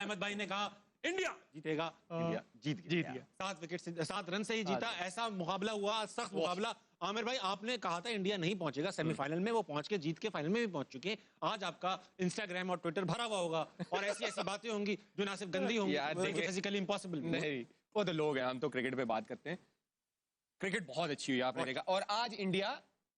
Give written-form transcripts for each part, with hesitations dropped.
अहमद भाई ने कहा इंडिया जीतेगा, इंडिया जीत गया। 7 रन से ही जीता। ऐसा मुकाबला हुआ, सख्त मुकाबला। आमिर भाई, आपने कहा था इंडिया नहीं पहुंचेगा सेमीफाइनल में, वो पहुंच के जीत के फाइनल में भी पहुंच चुके हैं। आज आपका इंस्टाग्राम और ट्विटर भरा हुआ होगा और ऐसी ऐसी बातें होंगी जो ना सिर्फ गंदी होंगी, फिजिकली इम्पॉसिबल नहीं। वो तो लोग हैं, हम तो क्रिकेट पे बात करते हैं। क्रिकेट बहुत अच्छी हुई आपने देखा, और आज इंडिया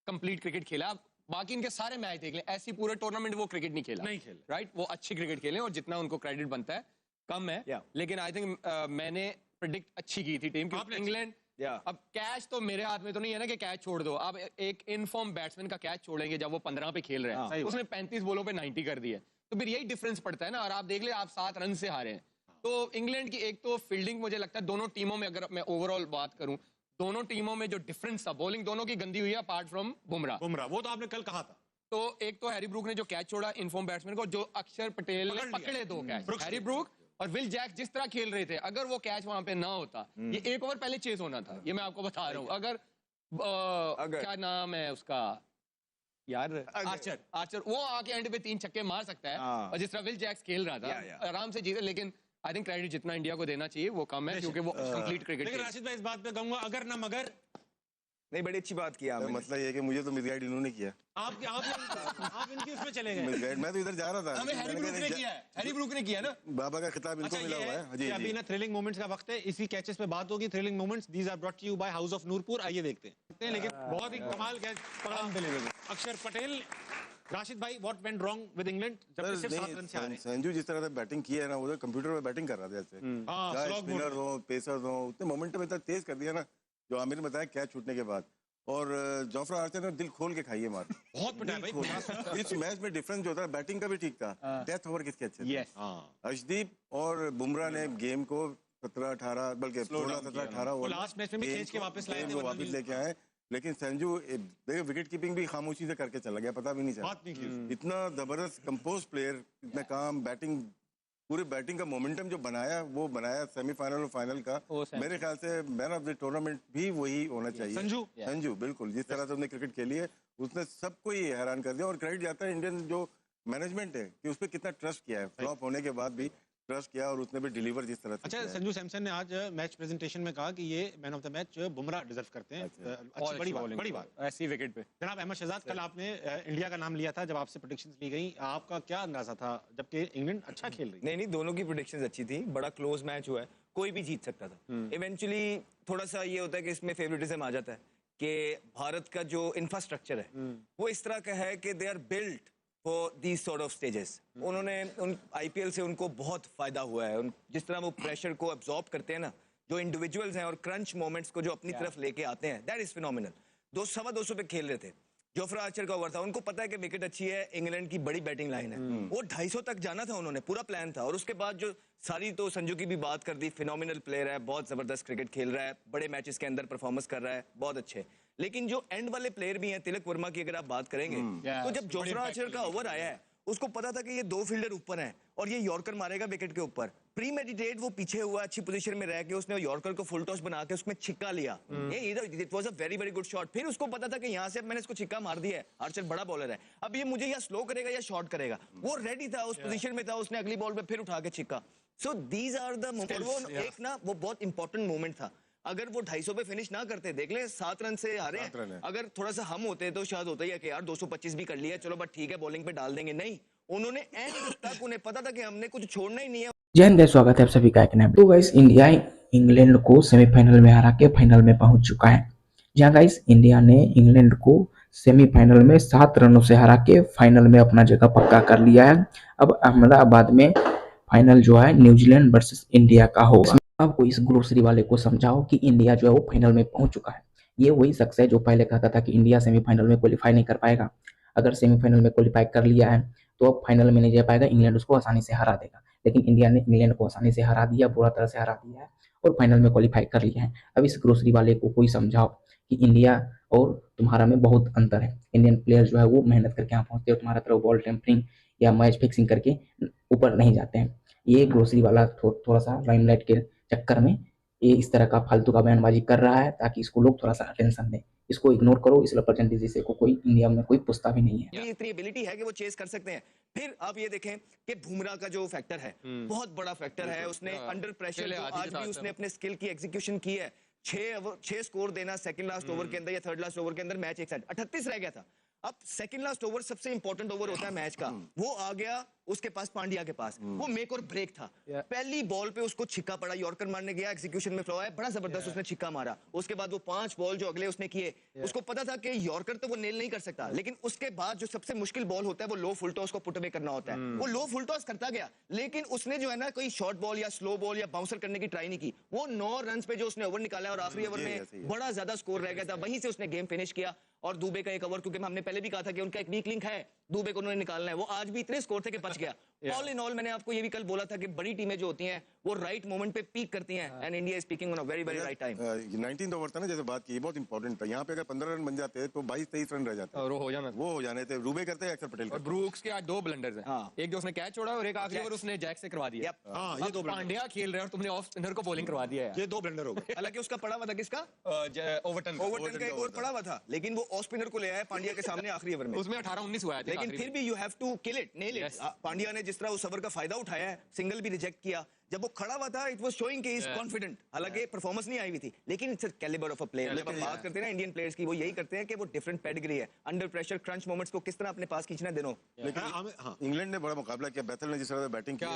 कंप्लीट क्रिकेट खेला। बाकी इनके सारे मैच देख लें, ऐसी पूरे टूर्नामेंट वो क्रिकेट नहीं खेला, राइट। वो अच्छी क्रिकेट खेले और जितना उनको क्रेडिट बनता है कम है, लेकिन आई थिंक मैंने प्रेडिक्ट अच्छी की थी टीम। इंग्लैंड, अब कैच तो मेरे हाथ में तो नहीं है ना कि कैच छोड़ दो। अब एक इनफॉर्म बैट्समैन का कैच छोड़ेंगे जब वो 15 पे खेल रहे हैं, उसने 35 बॉलों पे 90 कर दिया, तो फिर यही डिफरेंस पड़ता है ना। और आप देख ले, आप 7 रन से हारे हैं। तो इंग्लैंड की एक तो फील्डिंग, मुझे लगता है दोनों टीमों में, अगर मैं ओवरऑल बात करूं, दोनों टीमों में जो डिफरेंस था, बॉलिंग दोनों की गंदी हुई है अपार्ट फ्रॉम बुमराह। वो तो आपने कल कहा था। तो एक तो हैरी ब्रूक ने जो कैच छोड़ा इनफॉर्म बैट्समैन को, जो अक्षर पटेल ने पकड़े 2 कैच, हैरी ब्रूक और विल जैक्स जिस तरह खेल रहे थे, अगर वो कैच वहां पे ना होता, ये 1 ओवर पहले चेज होना था, ये मैं आपको बता रहा हूं। अगर क्या नाम है उसका यार, आर्चर वो आके एंड पे 3 छक्के मार सकता है, और जिस तरह विल जैक्स खेल रहा था आराम से जीते। लेकिन आई थिंक क्रेडिट जितना इंडिया को देना चाहिए वो कम है, क्योंकि वो कंप्लीट क्रिकेट। लेकिन राशिद भाई, इस बात पे कहूंगा, अगर ना मगर नहीं, बड़ी अच्छी बात किया आपने। मतलब ये है कि मुझे तो मिसगाइड इन्होंने किया। आप इनकी उसमें चले गए। मिसगाइड, मैं तो इधर जा रहा था। हमें हैरी ब्रूक ने किया है, हैरी ब्रूक ने किया ना। बाबा का खिताब इनको मिला हुआ है। जी, अभी ना थ्रिलिंग मोमेंट्स का वक्त है, इसी कैचेस पे बात होगी। Thrilling moments, these are brought to you by house of Noorpur. आइए देखते हैं। लेकिन बहुत ही कमाल कैच पकड़ा अक्षर पटेल। राशिद भाई, what went wrong with England जब सिर्फ 7 रन से हारे? संजू जिस तरह से बैटिंग की है ना, वो कंप्यूटर पे बैटिंग कर रहा था जैसे। स्पिनर हो, पेसर हो, उतने मोमेंटम इतना तेज कर दिया ना, जो आमिर ने बताया कैच छूटने के बाद। और जोफ्रा आर्चर ने दिल खोल के खाई है मार, बहुत पिटाया भाई। इस मैच में डिफरेंस जो था, बैटिंग का भी ठीक था, डेथ ओवर किसके अच्छे थे। अर्शदीप और बुमराह ने गेम को 17-18 बल्कि 16-17-18 ओवर लास्ट मैच में भी खींच के वापस लाए थे, वापस लेके आए। लेकिन संजू विकेट कीपिंग भी खामोशी से करके चला गया, पता भी नहीं चला। इतना जबरदस्त कंपोज प्लेयर, इतना काम, बैटिंग, पूरी बैटिंग का मोमेंटम जो बनाया, वो बनाया सेमीफाइनल और फाइनल का। मेरे ख्याल से मैन ऑफ द टूर्नामेंट भी वही होना चाहिए, संजू। बिल्कुल, जिस तरह से उसने क्रिकेट खेली है, उसने सबको ही हैरान कर दिया। और क्रेडिट जाता है इंडियन जो मैनेजमेंट है कि उस पर कितना ट्रस्ट किया है, फ्लॉप होने के बाद भी ट्रस्ट किया, और उसने भी डिलीवर जिस तरह से। अच्छा, संजू सैमसन ने आज मैच प्रेजेंटेशन में कहा कि ये man of the match Bumrah deserve करते हैं। अच्छी बड़ी बात ऐसी विकेट पे। जनाब अहमद शहजाद, कल आपने इंडिया का नाम लिया था जब आपसे प्रेडिक्शंस ली गई, आपका क्या अंदाजा था, जबकि इंग्लैंड अच्छा खेल रही? नहीं, दोनों की प्रेडिक्शंस अच्छी थी, बड़ा क्लोज मैच हुआ है, कोई भी जीत सकता था। इवेंचुअली थोड़ा सा ये होता है कि इसमें फेवरेटिज्म आ जाता है कि भारत का जो इंफ्रास्ट्रक्चर है वो इस तरह का है कि they are built for these sort of stages. उन्होंने आईपीएल से उनको बहुत फायदा हुआ है। जिस तरह वो प्रेशर को अब्सॉर्ब करते हैं ना, जो इंडिविजुअल्स हैं, और क्रंच मोमेंट्स को जो अपनी तरफ लेके आते हैं, दैट इज फिनोमिनल। 200 पे खेल रहे थे, जोफ्रा आर्चर का ओवर था, उनको पता है कि विकेट अच्छी है, इंग्लैंड की बड़ी बैटिंग लाइन है, वो 250 तक जाना था, उन्होंने पूरा प्लान था। और उसके बाद जो सारी, तो संजू की भी बात कर दी, फिनोमिनल प्लेयर है, बहुत जबरदस्त क्रिकेट खेल रहा है, बड़े मैचेस के अंदर परफॉर्मेंस कर रहा है, बहुत अच्छे। लेकिन जो एंड वाले प्लेयर भी हैं, तिलक वर्मा की अगर आप बात करेंगे, तो जब जोफ्रा आर्चर का ओवर आया है, उसको पता था कि ये 2 फील्डर ऊपर हैं और ये यॉर्कर मारेगा विकेट के ऊपर। प्री मेडिटेट वो पीछे हुआ, अच्छी पोजीशन में रह के उसने यॉर्कर को फुल टॉस बना के उसमें छिक्का लिया। It was a very very good shot. फिर उसको पता था कि यहाँ से मैंने इसको छिक्का मार दिया है, आर्चर बड़ा बॉलर है, अब ये मुझे या स्लो करेगा या शॉर्ट करेगा। वो रेडी था, उस पोजीशन में था, उसने अगली बॉल पे फिर उठा के छिक्का। So these are the moment. वो एक ना, वो बहुत इंपॉर्टेंट मोमेंट था। अगर वो 250 पे फिनिश ना करते, देख ले 7 रन से हारे, अगर थोड़ा सा हम होते तो शायद होता ही है कि यार 225 भी कर लिया, चलो बट ठीक है, बॉलिंग पे डाल देंगे। नहीं, उन्होंने एंड तक, उन्हें पता था कि हमने कुछ छोड़ना ही नहीं है। जय हिंद, स्वागत है आप सभी का एक नए। तो गाइस, इंडिया इंग्लैंड को सेमीफाइनल में हरा के फाइनल में पहुंच चुका है। जहां गाइस इंडिया ने इंग्लैंड को सेमीफाइनल में 7 रनों से हरा के फाइनल में अपना जगह पक्का कर लिया है। अब अहमदाबाद में फाइनल जो है न्यूजीलैंड वर्सेस इंडिया का होगा। अब कोई इस ग्रोसरी वाले को समझाओ कि इंडिया जो है वो फाइनल में पहुंच चुका है। ये वही शख्स है जो पहले कहता था कि इंडिया सेमीफाइनल में क्वालिफाई नहीं कर पाएगा। अगर सेमीफाइनल में क्वालिफाई कर लिया है तो अब फाइनल में नहीं जा पाएगा, इंग्लैंड उसको आसानी से हरा देगा। लेकिन इंडिया ने इंग्लैंड को आसानी से हरा दिया, बुरा तरह से हरा दिया है और फाइनल में क्वालिफाई कर लिया है। अब इस ग्रोसरी वाले को कोई समझाओ कि इंडिया और तुम्हारा में बहुत अंतर है। इंडियन प्लेयर जो है वो मेहनत करके यहाँ पहुंचते हैं, तुम्हारा तरह बॉल टेम्परिंग या मैच फिक्सिंग करके ऊपर नहीं जाते हैं। ये ग्रोसरी वाला थोड़ा सा लाइमलाइट के चक्कर में ये इस तरह का फालतू का बयानबाजी कर रहा है ताकि इसको लोग थोड़ा सा अटेंशन दें। इसको इग्नोर करो, इस रिप्रेजेंटेटिव को कोई इंडिया में कोई पूछता भी नहीं है। इतनी एबिलिटी है कि वो चेस कर सकते हैं। फिर आप ये देखें कि बुमराह का जो फैक्टर है बहुत बड़ा फैक्टर है। उसने अंडर प्रेशर आज भी उसने अपने स्किल की एग्जीक्यूशन की है। 6 स्कोर देना सेकंड लास्ट ओवर के अंदर या थर्ड लास्ट ओवर के अंदर, मैच एक साइड 38 रह गया था। अब सेकंड लास्ट ओवर सबसे इंपॉर्टेंट ओवर होता है मैच का, वो आ गया उसके पास, पांड्या के पास, वो मेक और ब्रेक था। पहली बॉल पे उसको छिक्का पड़ा, यॉर्कर मारने गया, एग्जीक्यूशन में फ्लॉ है, बड़ा जबरदस्त उसने छिक्का मारा। उसके बाद वो 5 बॉल जो अगले उसने किए, उसको पता था कि यॉर्कर तो वो नेल नहीं कर सकता, लेकिन उसके बाद जो सबसे मुश्किल बॉल होता है वो लो फुल टॉस को पुट अवे करना होता है। वो लो फुल टॉस करता गया, लेकिन उसने जो है ना कोई शॉर्ट बॉल या स्लो बॉल या बाउंसर करने की ट्राई नहीं की। वो 9 रन पे जो उसने ओवर निकाला और आखिरी ओवर में बड़ा ज्यादा स्कोर रह गया था, वहीं से उसने गेम फिनिश किया। और दुबे का एक ओवर, क्योंकि हमने पहले भी कहा था कि उनका एक वीक लिंक है, दुबे को उन्होंने निकालना है, वो आज भी इतने स्कोर थे कि बच गया। ऑल इन ऑल मैंने आपको ये भी कल बोला था कि बड़ी टीमें जो होती हैं वो राइट मोमेंट पे पीक करती हैं, and India is peeking on a very very right time. 19th over था ना, जैसे बात की, बहुत इंपॉर्टेंट था। यहाँ पे अगर 15 रन बन जाते तो 22-23 रन रह जाते और वो हो जाने थे। रूबे करते हैं, अक्षर पटेल और ब्रूक्स के आज 2 ब्लंडर्स हैं। एक जो उसने कैच छोड़ा और एक आखिरी ओवर उसने जैक से करवा दिया। ये 2 पांड्या खेल रहे और तुमने ऑफ स्पिनर को बॉलिंग करवा दिया है। ये 2 ब्लंडर हो गए। हालांकि उसका पड़ा हुआ था किसका, ओवरटन का एक ओवर पड़ा हुआ था, लेकिन वो ऑफ स्पिनर को ले आया पांड्या के सामने आखिरी ओवर में। उसमें 18-19 हुआ है, लेकिन फिर भी you have to kill it, nail it. Pandya ने जिस तरह उस ओवर का फायदा उठाया है, सिंगल भी रिजेक्ट किया, जब वो खड़ा हुआ था इट वाज शोइंग कि इज कॉन्फिडेंट। हालांकि परफॉर्मेंस नहीं आई हुई थी, लेकिन it's a calibre of a player. जब हम बात करते हैं ना इंडियन प्लेयर्स की, वो यही करते हैं कि वो डिफरेंट पेडिग्री है, अंडर प्रेशर क्रंच मोमेंट्स को किस तरह अपने पास खींचना देनो। लेकिन इंग्लैंड ने बड़ा मुकाबला किया, बैथल ने जिस तरह बैटिंग की,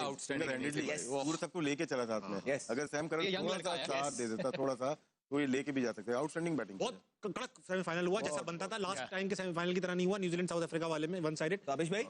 पूरा सबको लेके चला साथ में। अगर सैम करन थोड़ा सा साथ दे देता, थोड़ा सा, तो ये लेके भी जा सकते हैं। आउटस्टैंडिंग बैटिंग, बहुत कड़क सेमीफाइनल हुआ, जैसा बनता था। लास्ट टाइम के सेमीफाइनल की तरह नहीं हुआ, न्यूजीलैंड साउथ अफ्रीका वाले में वन साइडेड। ताबिश भाई,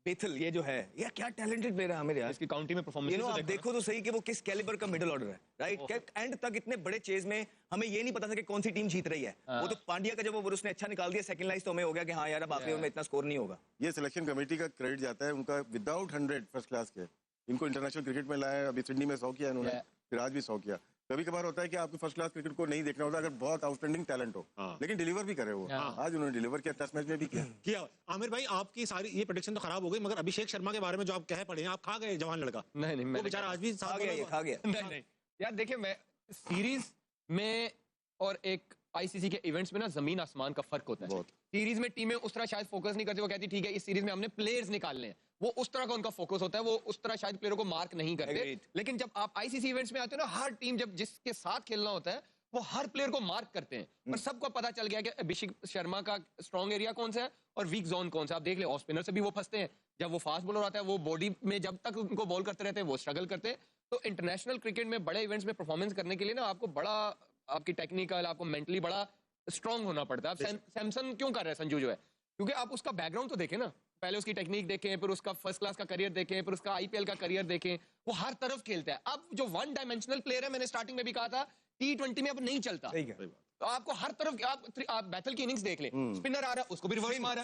बेथल ये जो है, ये क्या टैलेंटेड प्लेयर है मेरे यार। इसकी काउंटी में परफॉर्मेंस आप देखो तो सही कि वो किस कैलिबर का मिडिल ऑर्डर है, राइट। एंड तक इतने बड़े चेज में हमें ये नहीं पता था कि कौन सी टीम जीत रही है। वो तो पांड्या का जब वो उसने अच्छा निकाल दिया सेकंड लाइन, तो हमें हो गया कि हाँ यार अब आखिरी ओवर में इतना स्कोर नहीं होगा। ये सिलेक्शन कमेटी का क्रेडिट जाता है उनका, विदाउट 100 फर्स्ट क्लास के इनको इंटरनेशनल क्रिकेट में लाया। अभी सिडनी में 100 किया इन्होंने, फिर आज भी 100 किया। कभी कभार होता है कि आपको फर्स्ट क्लास क्रिकेट को नहीं देखना होता अगर बहुत आउटस्टैंडिंग टैलेंट हो, लेकिन डिलीवर भी करे वो। आज उन्होंने डिलीवर किया, टेस्ट मैच में भी किया। आमिर भाई, आपकी सारी ये प्रेडिक्शन तो खराब हो गई, मगर अभिषेक शर्मा के बारे में जो आप कह पड़े हैं, आप खा गए जवान लड़का। नहीं, वो बेचारा आज भी खा गया। नहीं यार, देखिए मैं सीरीज में और एक आईसीसी के इवेंट्स में ना जमीन आसमान का फर्क होता है। सीरीज में टीमें उस तरह शायद फोकस नहीं करती, वो कहती ठीक है इस सीरीज में हमने प्लेयर्स निकालने हैं, वो उस तरह का उनका फोकस होता है, वो उस तरह शायद प्लेयरों को मार्क नहीं करते। लेकिन जब आप आईसीसी इवेंट्स में आते हो ना, हर टीम जब जिसके साथ खेलना होता है वो हर प्लेयर को मार्क करते हैं, और सबको पता चल गया कि अभिषेक शर्मा का स्ट्रॉन्ग एरिया कौन सा है और वीक जोन कौन सा। आप देख ले, ऑफ स्पिनर से भी वो फंसते हैं, जब वो फास्ट बॉलर आता है वो बॉडी में जब तक उनको बॉल करते रहते हैं वो स्ट्रगल करते हैं। तो इंटरनेशनल क्रिकेट में बड़े इवेंट्स में परफॉर्मेंस करने के लिए ना आपको बड़ा, आपकी टेक्निकल, आपको मेंटली बड़ा स्ट्रॉन्ग होना पड़ता है। अब सैमसन क्यों कर रहा है संजू जो है, क्योंकि आप उसका बैकग्राउंड तो देखें ना, पहले उसकी टेक्निक देखें, फिर उसका फर्स्ट क्लास का करियर देखें, फिर उसका आईपीएल का करियर देखें, वो हर तरफ खेलता है। अब जो वन डायमेंशनल प्लेयर है, मैंने स्टार्टिंग में भी कहा था, T20 में अब नहीं चलता। तो आपको हर तरफ, आप बैटल की इनिंग्स देख लें, स्पिनर आ रहा है उसको भी रिवर्स मारा,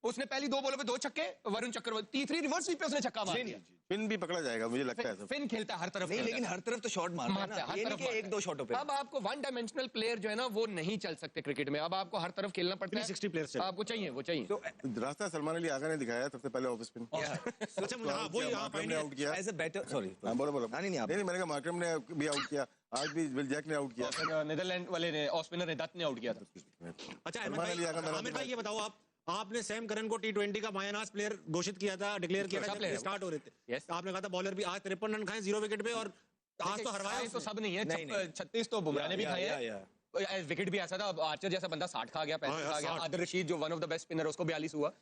उसने पहली 2 बॉलों पे 2 छक्के, वरुण चक्रवर्ती तीसरी रिवर्स स्वीप पे उसने छक्का मार दिया। फिन भी पकड़ा जाएगा मुझे लगता है। फिन खेलता है हर तरफ, नहीं लेकिन हर तरफ तो शॉट मारता है ना, ये नहीं कि 1-2 शॉटों पे। अब आपको वन डायमेंशनल प्लेयर जो है ना वो नहीं चल सकते क्रिकेट में, अब आपको हर तरफ खेलना पड़ता है। 360 प्लेयर्स आपको चाहिए, वो चाहिए। तो रास्ता सलमान अली आगा ने दिखाया सबसे पहले ऑफ स्पिन। अच्छा, वो यहाँ मार्करम ने आउट किया एज अ बैटर, सॉरी बोलो नहीं मैंने कहा मार्करम ने भी आउट किया, आज भी विल जैक ने आउट किया, नीदरलैंड वाले ने ऑफ स्पिनर ने दत्त ने आउट किया था। अच्छा आमिर भाई, ये बताओ आपने सैम करन को T20 का मायानाज प्लेयर घोषित किया था, डिक्लेयर किया था जब स्टार्ट हो रहे थे। आपने कहा था बॉलर भी आज 53 रन खाए 0 विकेट पे, और आज तो हरवाया तो सब नहीं है, 36 तो बुमराह ने भी खाए हैं, विकेट भी ऐसा था। आर्चर जैसा बंदा 60 खा गया, 65 खा गया, आदिल रशीद जो one of the best spinner उसको 42 हुआ।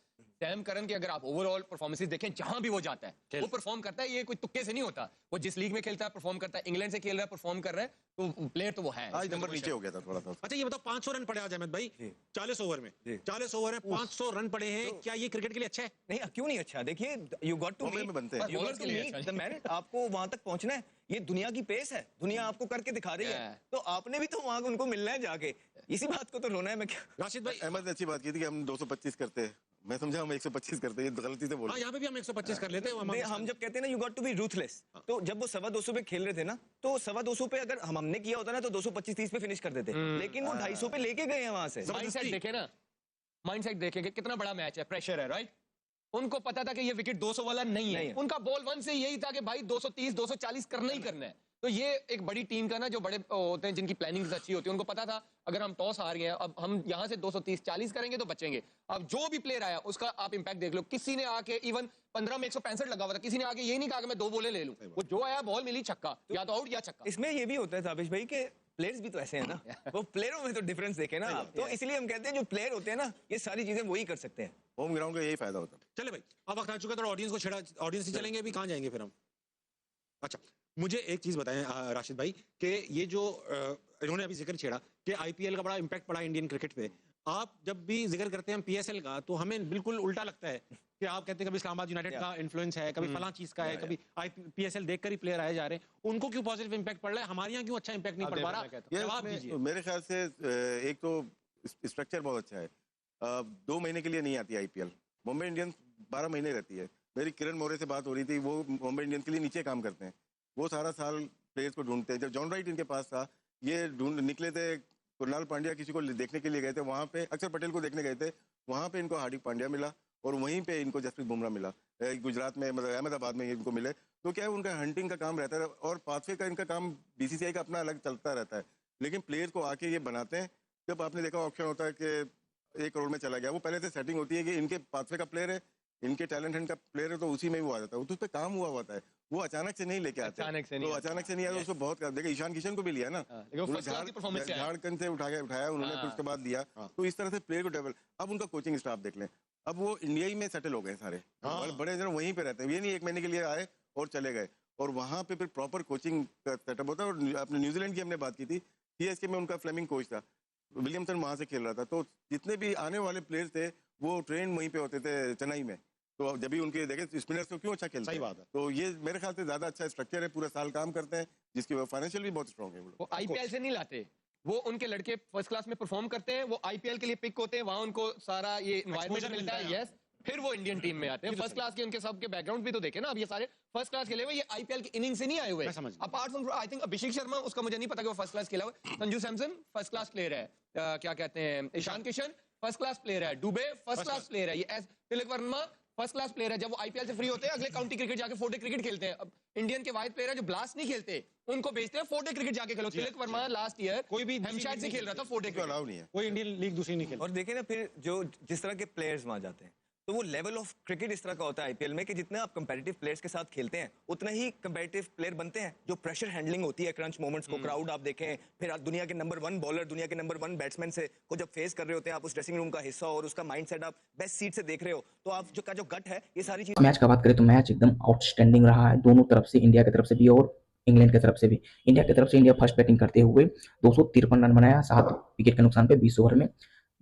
सैम करन की अगर आप ओवरऑल परफॉर्मेंसेस देखें, जहां भी वो जाता है वो परफॉर्म करता है, ये कोई तुक्के से नहीं होता। वो जिस लीग में खेलता है परफॉर्म करता है, इंग्लैंड से खेल रहा है परफॉर्म कर रहा है, तो प्लेयर तो वो है। आज नंबर नीचे हो गया था थोड़ा सा। अच्छा ये बताओ, 500 रन पड़े आज अहमद भाई 40 ओवर में, 40 ओवर में 500 रन पड़े हैं, क्या ये क्रिकेट के लिए अच्छा है? नहीं, क्यों नहीं अच्छा। देखिए, you got to meet the man, आपको वहां तक पहुंचना है, ये दुनिया की पेस है, दुनिया आपको करके दिखा रही है, तो आपने भी तो वहां उनको मिलना है जाके। इसी बात को तो रोना है। मैं क्या, राशिद भाई, अहमद ने अच्छी बात की थी कि हम 225 करते हैं, मैं समझा हम 125 करते हैं, ये गलती से बोला। यहाँ पे भी हम 125 कर लेते हैं। हम जब कहते हैं ना you got to be ruthless, तो जब वो 225 पे खेल रहे थे ना, तो 225 पे अगर हमने किया होता ना तो 225-30 पे फिनिश कर देते, लेकिन वो 250 पे लेके गए हैं वहां से। माइंडसेट देखे ना, माइंडसेट देखें कि कितना बड़ा मैच है, प्रेशर है, राइट। उनको पता था कि ये विकेट 200 वाला नहीं है, उनका बॉल 1 से यही था कि भाई 230 240 करना ही करना है। तो ये एक बड़ी टीम का ना, जो बड़े होते हैं जिनकी प्लानिंग अच्छी होती है, उनको पता था अगर हम टॉस हार गए हैं, अब हम यहाँ से 230-40 करेंगे तो बचेंगे। अब जो भी प्लेयर आया उसका आप इंपैक्ट देख लो, किसी ने आके इवन 15 में 165 लगा हुआ था, किसी ने आके यही नहीं कहा कि मैं 2 बॉलें ले लूं, वो जो आया बॉल मिली छक्का, या तो आउट या छक्का। इसमें ये भी होता है ताबिश भाई के प्लेयर्स भी तो ऐसे हैं ना, वो प्लेयरों में तो डिफरेंस देखे ना आप, तो इसलिए हम कहते हैं जो प्लेयर होते हैं ना, ये सारी चीजें वही कर सकते हैं। होम ग्राउंड का यही फायदा होता है। चले भाई, अब वक्त आ चुका है, थोड़ा ऑडियंस को छेड़ा, ऑडियंस ही चलेंगे, अभी कहाँ जाएंगे फिर हम? अच्छा, मुझे एक चीज बताएं राशिद भाई, कि ये जो इन्होंने अभी जिक्र छेड़ा कि आईपीएल का बड़ा इंपैक्ट पड़ा इंडियन क्रिकेट पे, आप जब भी जिक्र करते हैं पीएसएल का तो हमें बिल्कुल उल्टा लगता है कि आप कहते हैं कभी इस्लामाबाद यूनाइटेड का इन्फ्लुएंस है, कभी फलां चीज का है, कभी पीएसएल देखकर ही प्लेयर आए जा रहे हैं, उनको क्यों पॉजिटिव इंपैक्ट पड़ रहा है, हमारे यहाँ क्यों अच्छा इंपैक्ट नहीं पड़ पा रहा? जवाब दीजिए। मेरे ख्याल से एक तो स्ट्रक्चर बहुत अच्छा है। 2 महीने के लिए नहीं आती आईपीएल, मुंबई इंडियंस 12 महीने रहती है। मेरी किरण मौर्य से बात हो रही थी, वो मुंबई इंडियंस के लिए नीचे काम करते हैं, वो सारा साल प्लेयर्स को ढूंढते हैं। जब जॉन राइट इनके पास था, ये ढूंढ निकले थे, कुणाल पांड्या किसी को देखने के लिए गए थे, वहाँ पे अक्षर पटेल को देखने गए थे, वहाँ पे इनको हार्दिक पांड्या मिला और वहीं पे इनको जसप्रीत बुमराह मिला। गुजरात में मतलब अहमदाबाद में इनको मिले, तो क्या है उनका हंटिंग का काम रहता है और पाथवे का इनका काम बीसीसीआई का अपना अलग चलता रहता है, लेकिन प्लेयर को आके ये बनाते हैं। जब आपने देखा ऑप्शन होता है कि 1 करोड़ में चला गया, वो पहले से सेटिंग होती है कि इनके पाथवे का प्लेयर है, इनके टैलेंट हंट का प्लेयर है, तो उसी में वो आ जाता है, तो उस पर काम हुआ होता है, वो अचानक से नहीं लेके आते, अचानक से नहीं आया, उसको बहुत देखिए ईशान किशन को भी लिया ना, झारखंड से उठाया उन्होंने, फिर उसके बाद दिया, तो इस तरह से प्लेयर को डेवलप। अब उनका कोचिंग स्टाफ देख लें, अब वो इंडिया ही में सेटल हो गए सारे, बड़े जन वहीं पे रहते हैं, ये नहीं 1 महीने के लिए आए और चले गए, और वहाँ पे फिर प्रॉपर कोचिंग का सेटअप होता है। और अपने न्यूजीलैंड की हमने बात की थी, सीएसके में उनका फ्लेमिंग कोच था, विलियमसन वहाँ से खेल रहा था, तो जितने भी आने वाले प्लेयर्स थे वो ट्रेन वहीं पे होते थे चेन्नई में, तो जब भी उनके देखे स्पिनर्स को क्यों अच्छा खेलते हैं। सही बात है, तो ये मेरे ख्याल से ज्यादा अच्छा स्ट्रक्चर है, पूरा साल काम करते हैं, जिसकी फाइनेंशियल भी बहुत स्ट्रॉन्ग है। वो आईपीएल से नहीं लाते, वो उनके लड़के फर्स्ट क्लास में परफॉर्म करते हैं, वो आईपीएल के लिए पिक होते हैं, वहां उनको सारा ये एनवायरनमेंट मिलता है, यस, फिर वो इंडियन टीम में आते हैं। फर्स्ट क्लास के उनके सबके बैकग्राउंड भी तो देखे ना, अब ये सारे फर्स्ट क्लास खेले हुए, ये आईपीएल की इनिंग से नहीं आए हुए, apart from I think Abhishek Sharma, उसका मुझे नहीं पता कि वो फर्स्ट क्लास खेला हुआ, Sanju Samson first class player है, क्या कहते हैं Ishan Kishan first class player है, दुबे फर्स्ट क्लास प्लेयर है, ये Tilak Varma first class player है। जब वो आईपीएल से फ्री होते हैं अगले काउंटी क्रिकेट जाके 4 डे क्रिकेट खेलते हैं। अब इंडियन के वाइड प्लेयर है जो ब्लास्ट नहीं खेलते, उनको भेजते हैं 4 डे क्रिकेट जाके खेलो। तिलक वर्मा लास्ट ईयर कोई भी हेमशायर से खेल रहा था 4 डे क्रिकेट, अलाउ नहीं है, कोई इंडियन लीग दूसरी नहीं खेल। और देखें ना फिर जो जिस तरह के प्लेयर्स वहां जाते हैं, तो वो लेवल ऑफ क्रिकेट इस तरह का होता है आईपीएल में कि जितना आप कंपेटिटिव प्लेयर्स के साथ खेलते हैं उतना ही कंपेटिटिव प्लेयर बनते हैं। जो प्रेशर हैंडलिंग होती है क्रंच मोमेंट्स को, क्राउड आप देखें, फिर आप दुनिया के नंबर 1 बॉलर, दुनिया के नंबर 1 बैट्समैन से को जब फेस कर रहे होते हैं, आप उस ड्रेसिंग रूम का हिस्सा और उसका माइंडसेट आप बेस्ट सीट से देख रहे हो, तो आप जो गट है, ये सारी चीज। मैच का बात करें तो मैच एकदम आउटस्टैंडिंग रहा है दोनों तरफ से, इंडिया की तरफ से भी और इंग्लैंड की तरफ से भी। इंडिया की तरफ से इंडिया फर्स्ट बैटिंग करते हुए 253 रन बनाया 7 विकेट के नुकसान पे 20 ओवर में।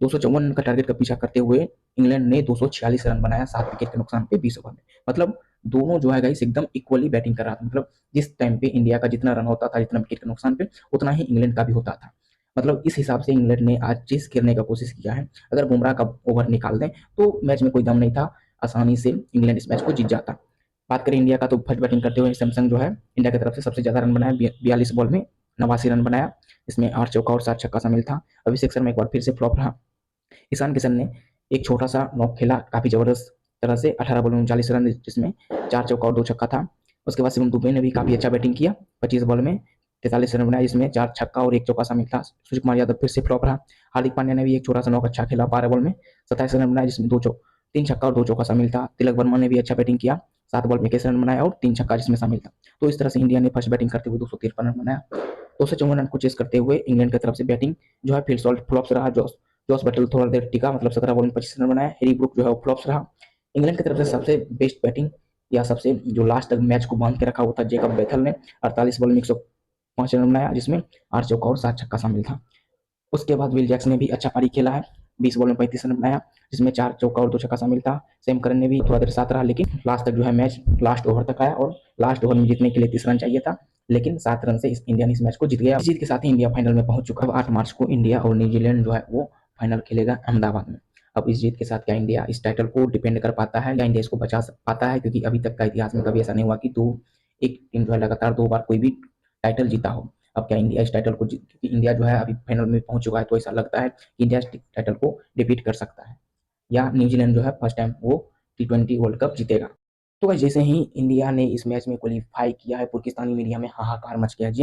254 का टारगेट का पीछा करते हुए इंग्लैंड ने 246 रन बनाया 7 विकेट के नुकसान पे 20 ओवर में। मतलब दोनों जो है गाइस एकदम इक्वली बैटिंग कर रहा था। मतलब जिस टाइम पे इंडिया का जितना रन होता था, जितना विकेट के नुकसान पे, उतना ही इंग्लैंड का भी होता था। मतलब इस हिसाब से इंग्लैंड ने आज चेस खेलने का कोशिश किया है। अगर बुमराह का ओवर निकाल दें तो मैच में कोई दम नहीं था, आसानी से इंग्लैंड इस मैच को जीत जाता। बात करें इंडिया का तो फर्स्ट बैटिंग करते हुए सैमसंग जो है इंडिया की तरफ से सबसे ज्यादा रन बनाया, 42 बॉल में 89 रन बनाया। इसमें 8 चौका और 7 छक्का शामिल था। अभिषेक शर्मा एक बार फिर से फ्लॉप रहा। ईशान किशन ने एक छोटा सा नॉक खेला काफी जबरदस्त तरह से, 18 बॉल में 39 रन, जिसमें 4 चौका और 2 छक्का था। उसके बाद शिवम दुबे ने भी काफी अच्छा बैटिंग किया, 25 बॉल में 43 रन बनाया, जिसमें 4 छक्का और 1 चौका शामिल था। सूर्य कुमार यादव फिर से फ्लॉप रहा। हार्दिक पांड्या ने भी एक छोटा सा नॉक अच्छा खेला, 12 बॉल में 27 रन बनाया, जिसमें 3 छक्का और 2 चौका शामिल था। तिलक वर्मा ने भी अच्छा बैटिंग किया, 7 बॉल में 21 रन बनाया और 3 छक्का जिसमें शामिल था। तो इस तरह से इंडिया ने फर्स्ट बैटिंग करते हुए 253 रन बनाया। 254 रन को चेस करते हुए इंग्लैंड की तरफ से बैटिंग जो है फिल सॉल्ट फ्लॉप्स रहा। जॉस बटल थोड़ा देर टिका, मतलब 17 बॉल में 25 रन बनाया। हैरी ब्रूक जो है वो फ्लॉप्स रहा। इंग्लैंड की तरफ से सबसे बेस्ट बैटिंग या सबसे जो लास्ट तक मैच को बांध के रखा हुआ था जेकब बेथल ने 48 बॉल में 105 रन बनाया, जिसमें 8 चौका और 7 छक्का शामिल था। उसके बाद विल जैक्स ने भी अच्छा पारी खेला है, 20 बॉल में 35 रन बनाया, जिसमें 4 चौका और 2 छक्का शामिल था। सैम करन ने भी थोड़ा देर साथ रहा, लेकिन लास्ट तक जो है मैच लास्ट ओवर तक आया और लास्ट ओवर में जीतने के लिए 30 रन चाहिए था, लेकिन 7 रन से इंडिया ने इस मैच को जीत गया। जीत के साथ ही इंडिया फाइनल में पहुंच चुका है। 8 मार्च को इंडिया और न्यूजीलैंड जो है वो फाइनल खेलेगा अहमदाबाद में। अब इस जीत के साथ क्या इंडिया इस टाइटल को डिपेंड कर पाता है या इंडिया इसको बचा पाता है, क्योंकि अभी तक का इतिहास में कभी ऐसा नहीं हुआ कि एक टीम जो है लगातार 2 बार कोई भी टाइटल जीता हो। अब क्या इंडिया इस टाइटल को, क्योंकि इंडिया जो है अभी फाइनल में पहुंच चुका है, तो ऐसा लगता है कि इंडिया इस टाइटल को डिफीट कर सकता है या न्यूजीलैंड जो है फर्स्ट टाइम वो T20 वर्ल्ड कप जीतेगा। तो गाइस जैसे ही इंडिया ने इस मैच में क्वालीफाई किया है, पाकिस्तानी मीडिया में हाहाकार मच गया। जी हाँ